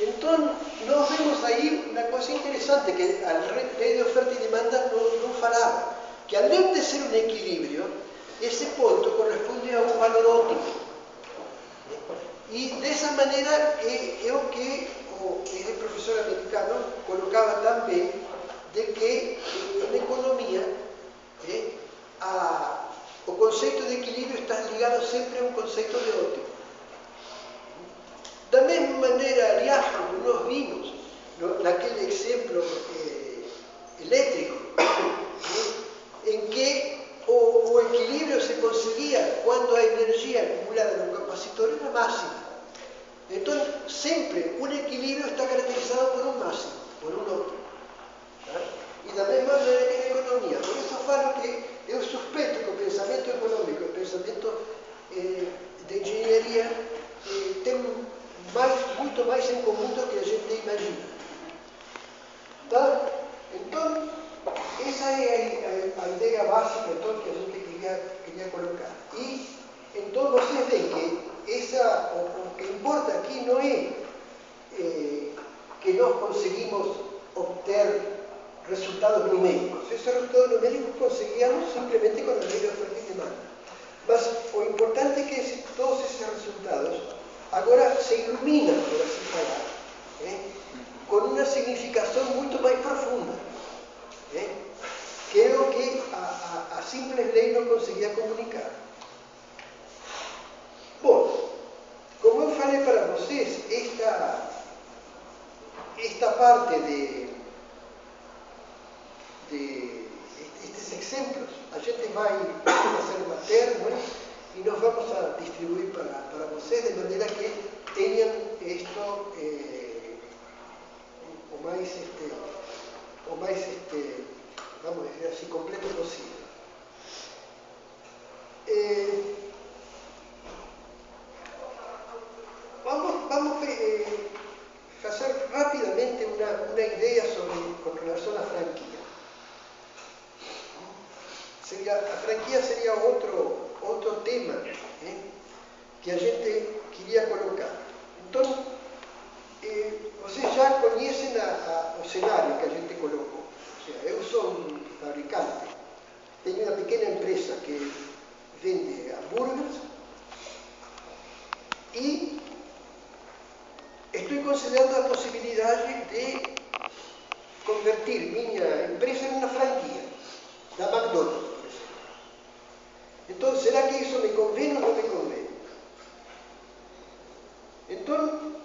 Então, nós vemos aí uma coisa interessante que a lei de oferta e demanda não falava, que além de ser um equilíbrio, esse ponto corresponde a um valor ótimo. E dessa maneira é o que esse professor americano colocava também, de que na economia o conceito de equilíbrio está ligado sempre a um conceito de ótimo. Da mesma maneira, aliás, como nós vimos naquele exemplo elétrico, em que o equilíbrio se conseguia quando a energia acumulada no capacitor era máxima. Então, sempre um equilíbrio está caracterizado por um máximo, por um ótimo. E da mesma maneira que na economia. Por isso eu falo que eu suspeito que o pensamento econômico, o pensamento de engenharia tem muito mais em comum do que a gente imagina. Tá? Então, essa é a ideia básica então, que a gente queria colocar. E então vocês veem que o que importa aqui não é que nós conseguimos obter resultados numéricos. Esses resultados numéricos conseguíamos simplesmente com a lei de oferta e demanda. agora se ilumina, por assim falar, com uma significação muito mais profunda, que é o que a simples lei não conseguia comunicar. Bom, como eu falei para vocês, esta parte estes exemplos, a gente vai fazer uma termo e nós vamos a distribuir para vocês, de maneira que tenham isto o mais, vamos dizer assim, completo possível. Vamos fazer rapidamente uma ideia com relação à franquia. A franquia seria outro tema que a gente queria colocar. Então, vocês já conhecem o cenário que a gente colocou. Ou seja, eu sou um fabricante, tenho uma pequena empresa que vende hambúrgueres e estou considerando a possibilidade de convertir minha empresa em uma franquia da McDonald's, por exemplo. Então, será que isso me convém ou não me convém? Então,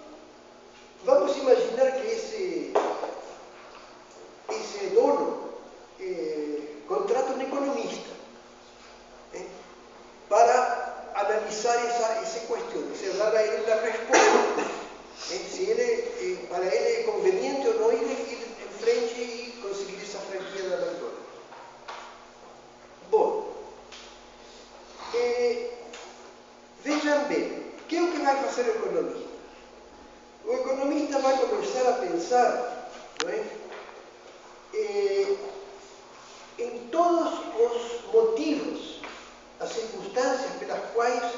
vamos imaginar que esse dono contrata um economista para analisar essa questão, dar a ele a resposta. Se para ele é conveniente ou não ir em frente e conseguir essa franquia da McDonald's. Bom, vejam bem, o que é o que vai fazer o economista? O economista vai começar a pensar, não é? Em todos os motivos, as circunstâncias pelas quais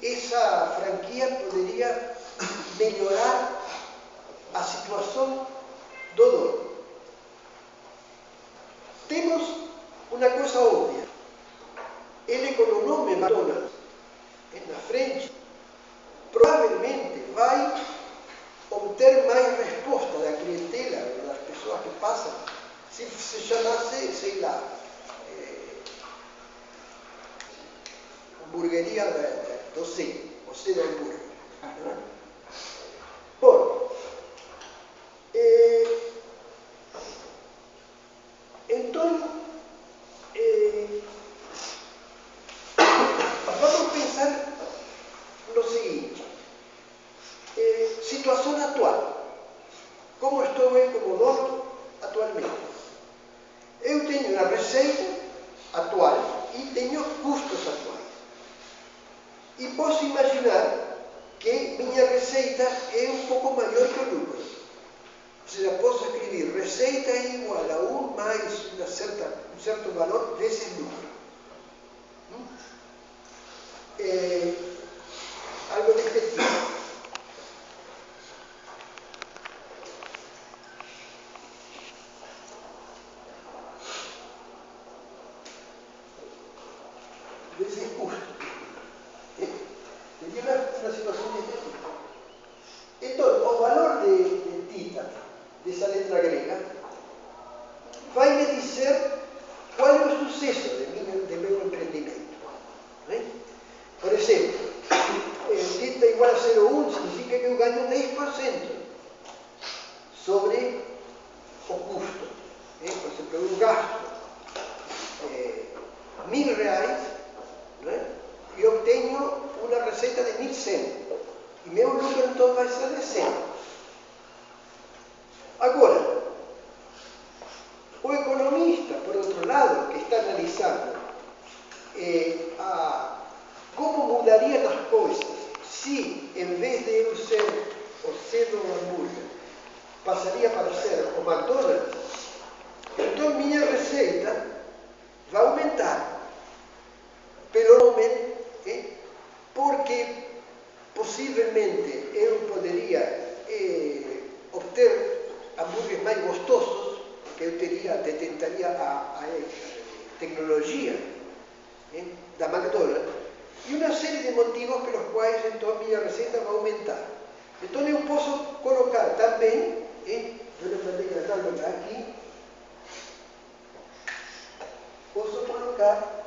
essa franquia poderia melhorar a situação do dono. Temos uma coisa óbvia. Ele, com o nome McDonald's na frente, provavelmente vai obter mais resposta da clientela, das pessoas que passam, se se chamasse, sei lá, hamburgueria do C, o C do hambúrguer. Bom, então, vamos pensar no seguinte, situação atual. Como estou eu como dono atualmente? Eu tenho a receita atual e tenho custos atuais. E posso imaginar que minha receita é um pouco maior que o lucro. Ou seja, posso escrever receita é igual a 1 mais um certo valor vezes lucro. Algo deste tipo. Vezes custo. Seria uma situação deste tipo. Então, o valor de tita, dessa letra grega, vai me dizer qual é o sucesso de meu empreendimento. Por exemplo, tita igual a 0,1 significa que eu ganho 10% sobre o custo. Por exemplo, eu gasto R$1.000 e obtenho uma receita de 1.100. E meu lucro então vai ser de 100. Agora, o economista, por outro lado, que está analisando como mudaria as coisas se, em vez de eu ser o C do hambúrguer, passaria para ser o McDonald's, então minha receita vai aumentar. Pelo menos, porque possivelmente eu poderia obter hambúrgueres mais gostosos, porque eu detentaria a tecnologia da McDonald's, e una serie de motivos pelos quais então a minha receita vai aumentar. Então eu posso colocar também, eu lhe mandei gravar aqui, posso colocar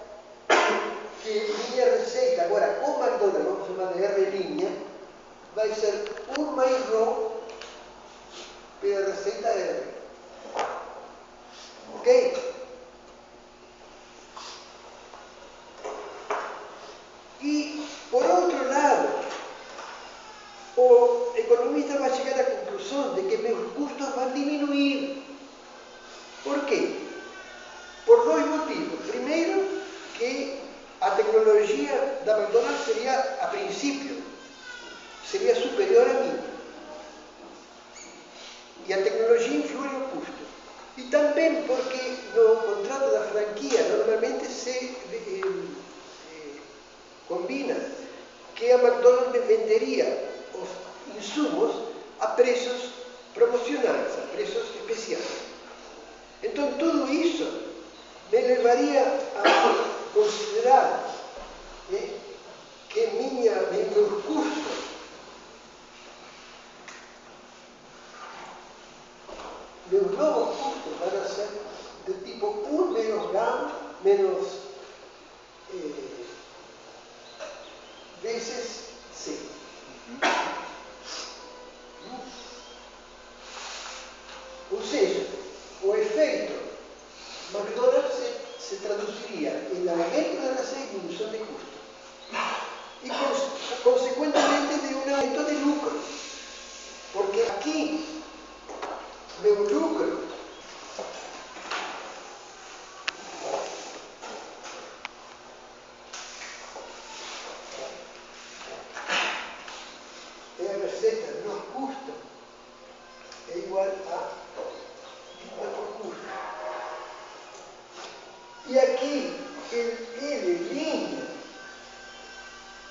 que minha receita, agora com McDonald's, vamos chamar de R', vai ser 1 mais Rho pela receita R. Ok? E, por outro lado, o economista vai chegar à conclusão de que meus custos vão diminuir. Por quê? Por dois motivos. Primeiro, que a tecnologia da McDonald's seria, a princípio, seria superior a mim. E a tecnologia influi no custo. E também porque no contrato da franquia normalmente se combina que a McDonald's venderia os insumos a preços promocionais, a preços especiais. Então tudo isso me levaria a considerar que meus custos meus novos custos vão ser de tipo 1 menos gama menos vezes C. Ou seja, o efeito McDonald's se traduziria em aumento da receita e diminuição de custo. E, consequentemente, de um aumento de lucro. Porque aqui, meu lucro é a receita menos custo é igual a dívida por custo. E aqui, L'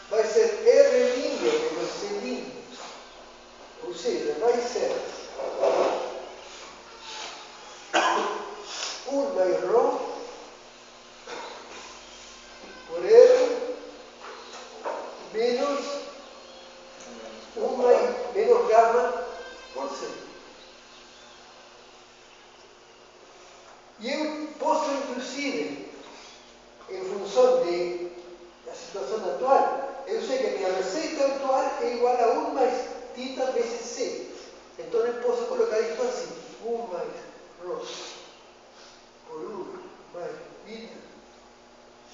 vai ser R' menos C'. Ou seja, vai ser 1 mais Rho por R menos 1 menos gama por C. E eu posso, inclusive, em função da situação atual, eu sei que a minha receita atual é igual a 1 mais θ vezes C. Então eu posso colocar isso assim: 1 mais Rho por 1 mais θ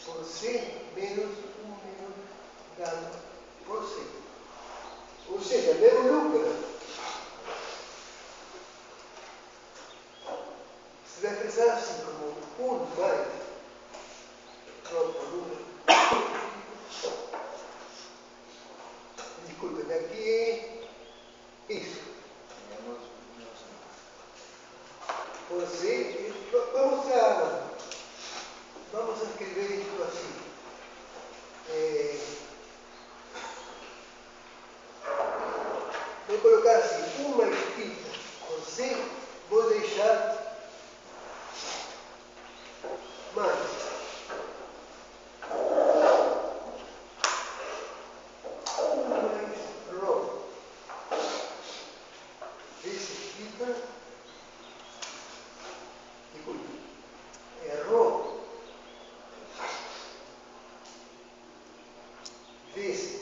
por C menos 1 menos gama por C. Ou seja, meu lucro se vai expressar assim como 1 mais Rho por 1. Desculpem, aqui é isso. Por C, vamos a escrever isto assim. Vou colocar assim, 1 mais θ por C, vou deixar mais 1 mais Rho vezes θ, desculpe, é Rho vezes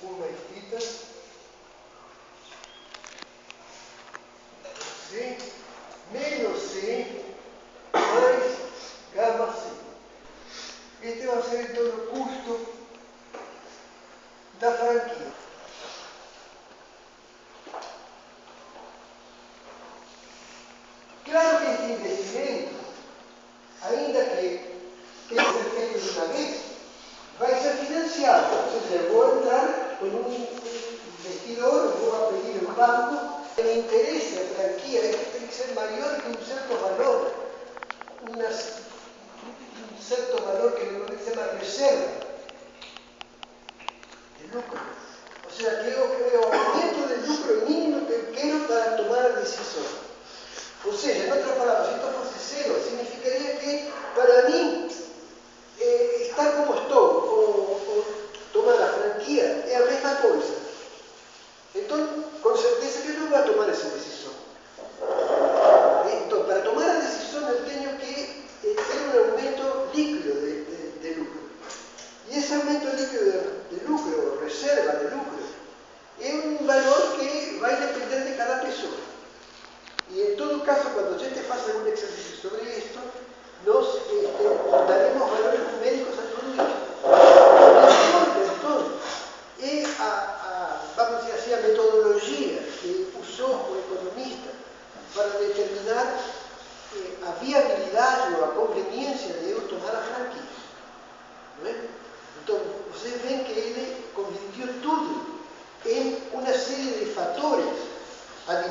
1 mais θ C menos C mais gama C. Este vai ser então o custo da franquia. Claro que este investimento, ainda que tenha que ser feito de uma vez, vai ser financiado. Ou seja, eu vou entrar com um investidor, vou pedir um banco, o interesse da franquia tem que ser maior que um certo valor, um certo valor que normalmente se chama reserva de lucro. Ou seja, que é o aumento de lucro mínimo que eu quero para tomar a decisão. Ou seja, em outras palavras, se isto fosse zero, significaria que, para mim, estar como estou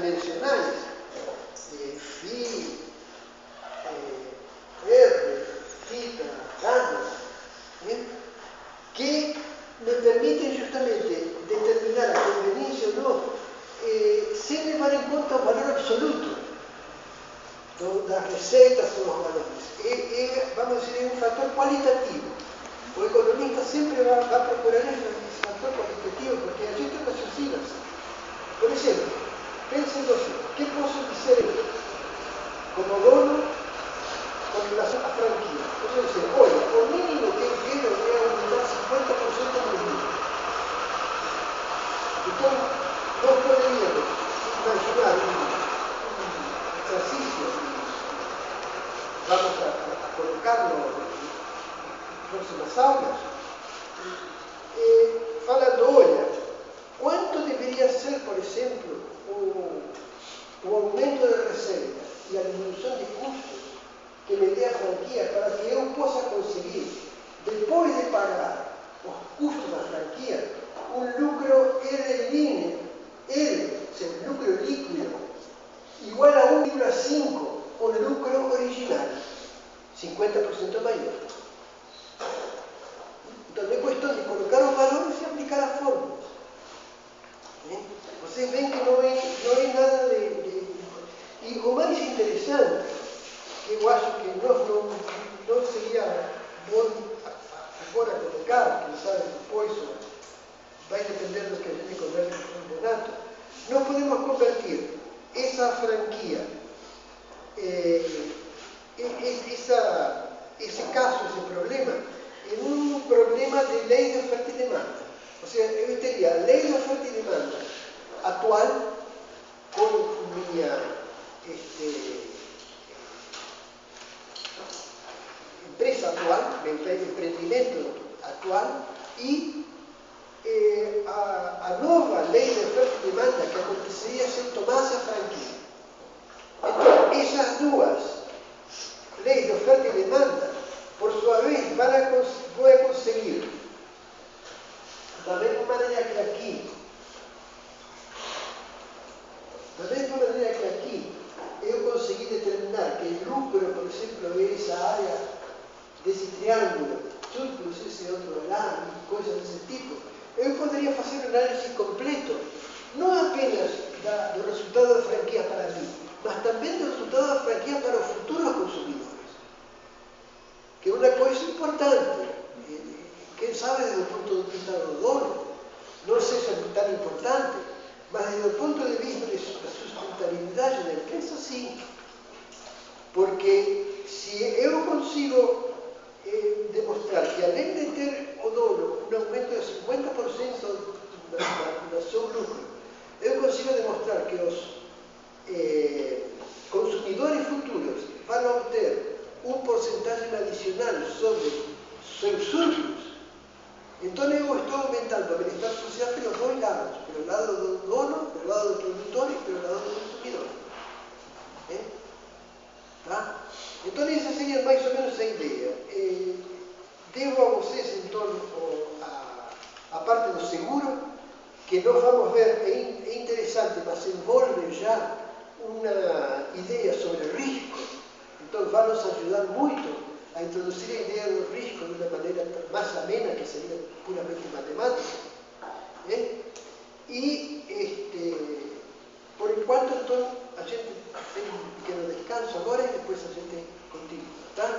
adimensionais, phi, r, θ, gamma, que me permiten justamente determinar a conveniencia ou non sem levar em conta o valor absoluto das receitas ou dos valores. Vamos dizer, é um fator qualitativo. O economista sempre vai procurar esse fator qualitativo, porque a gente raciocina assim. Por exemplo, pensa em você, o que posso dizer como dono com relação à franquia? Posso dizer, olha, o mínimo que eu quero é aumentar 50% do lucro. Então, nós poderíamos imaginar um exercício, vamos a colocar-lo nas próximas aulas, falando, olha, quanto deveria ser, por exemplo, o aumento de receita e a diminuição de custos que me dê a franquia para que eu possa conseguir, depois de pagar os custos da franquia, um lucro L, seja, lucro líquido, igual a 1,5 o lucro original, 50% maior. Então é questão de colocar os valores e aplicar as fórmulas. Vocês veem que não é nada E o mais interessante, que eu acho que não seria bom agora colocar, quem sabe depois, vai depender do que a gente conversa com o Renato, não podemos convertir essa franquia, esse caso, esse problema, em um problema de lei de oferta e demanda. Ou seja, eu teria a lei de oferta e demanda atual, com minha empresa atual, meu empreendimento atual, e a nova lei de oferta e demanda que aconteceria se tomasse a franquia. Então, essas duas leis de oferta e demanda, por sua vez, vão conseguir, da mesma maneira que aqui, eu consegui determinar que o lucro, por exemplo, é essa área desse triângulo, surplus, esse outro lá, coisas desse tipo, eu poderia fazer um análise completo, não apenas do resultado da franquia para mim, mas também do resultado da franquia para os futuros consumidores. Que é uma coisa importante. Quem sabe, desde o ponto de vista do dono, não seja tão importante, mas desde o ponto de vista da sustentabilidade da empresa, sim. Porque se eu consigo demonstrar que, além de ter o dono um aumento de 50% do seu lucro, eu consigo demonstrar que os consumidores futuros vão obter um porcentagem adicional sobre seus surplus, então eu estou aumentando o bem-estar social pelos dois lados, pelo lado do dono, pelo lado do produtor e pelo lado do consumidor. Tá? Então essa seria mais ou menos a ideia. Devo a vocês então a parte do seguro, que nós vamos ver, é interessante, mas envolve já uma ideia sobre risco, então vai nos ajudar muito a introduzir a ideia do risco de uma maneira mais amena, que seria puramente matemática. E, por enquanto, então, a gente tem um pequeno descanso agora e depois a gente continua, tá?